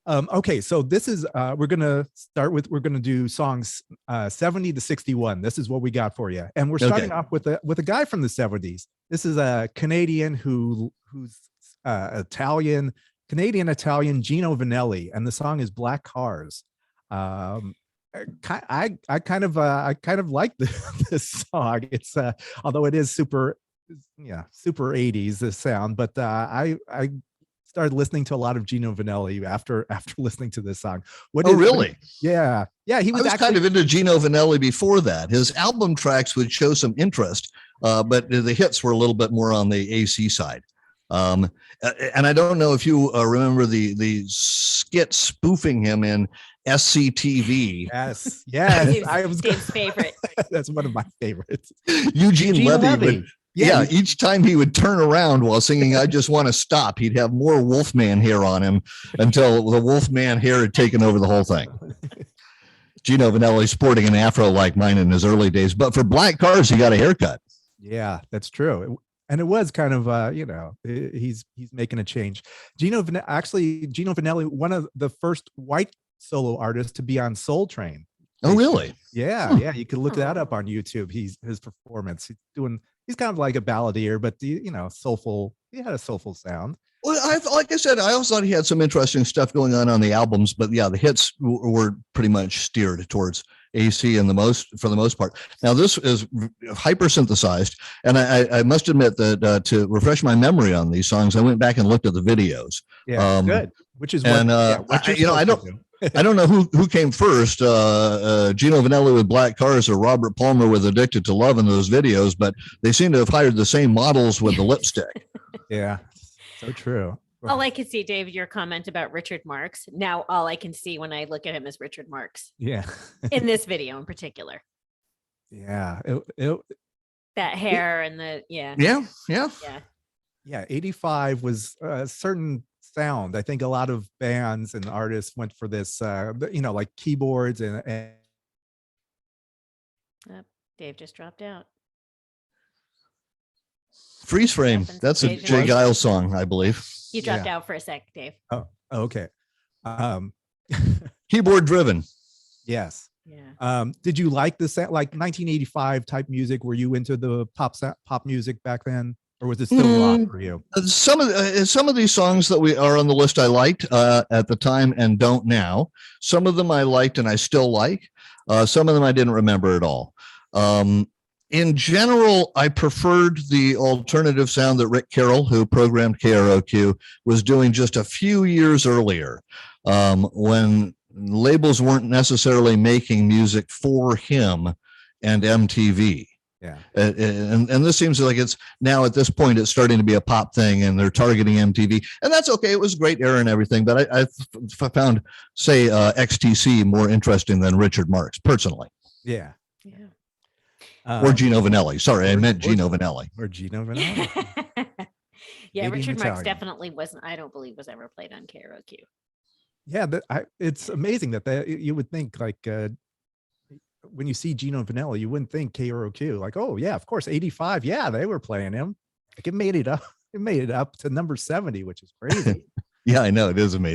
Okay, so this is we're gonna do songs 70 to 61. This is what we got for you, and we're starting off with a guy from the 70s. This is a Canadian who's Italian, Canadian Italian, Gino Vannelli, and the song is Black Cars. I kind of like this song. It's although it is super 80s this sound, but I started listening to a lot of Gino Vannelli after listening to this song. Really? Yeah. He was actually kind of into Gino Vannelli before that. His album tracks would show some interest, but the hits were a little bit more on the AC side. And I don't know if you remember the skit spoofing him in SCTV. Yes. I was Dave's favorite. That's one of my favorites. Eugene Levy. Yeah, each time he would turn around while singing "I Just Want to Stop," he'd have more Wolfman hair on him until the Wolfman hair had taken over the whole thing. Gino Vannelli sporting an afro like mine in his early days, but for Black Cars, he got a haircut. Yeah, that's true. And it was kind of, he's making a change. Gino Vannelli, one of the first white solo artists to be on Soul Train. Oh, really? Yeah, yeah. You can look that up on YouTube. His performance. He's kind of like a balladeer, but soulful. He had a soulful sound. Well, like I said, I also thought he had some interesting stuff going on the albums, but yeah, the hits were pretty much steered towards AC for the most part. Now this is hyper synthesized, and I must admit that to refresh my memory on these songs, I went back and looked at the videos. Yeah, good. Which is I don't know who came first, Gino Vannelli with Black Cars or Robert Palmer with Addicted to Love in those videos, but they seem to have hired the same models with the lipstick. Yeah, so true. All I can see, Dave, your comment about Richard Marx. Now all I can see when I look at him is Richard Marx. Yeah. In this video in particular. Yeah. That hair and the, Yeah. 85 was a certain sound. I think a lot of bands and artists went for this, like keyboards and Dave just dropped out. Freeze Frame. That's a Jay Giles song, I believe. You dropped out for a sec, Dave. Oh, okay. Keyboard driven. Yes. Yeah. Did you like the sound, like 1985 type music? Were you into the pop music back then? Or was it still rock for you? Some of these songs that we are on the list I liked at the time and don't now. Some of them I liked and I still like. Some of them I didn't remember at all. In general, I preferred the alternative sound that Rick Carroll, who programmed KROQ, was doing just a few years earlier, when labels weren't necessarily making music for him and MTV. Yeah. And this seems like it's now at this point, it's starting to be a pop thing and they're targeting MTV, and that's okay. It was a great era and everything, but I found, say, XTC more interesting than Richard Marx personally. Yeah. Yeah. Or Gino Vannelli. Sorry, I meant Gino Vannelli. Or Gino Vannelli. Yeah, Richard Marx definitely wasn't, I don't believe was ever played on KROQ. Yeah, it's amazing that you would think like when you see Gino Vannelli, you wouldn't think KROQ, like, oh yeah, of course, 85. Yeah, they were playing him. Like it made it up. It made it up to number 70, which is crazy. Yeah, I know. It is amazing.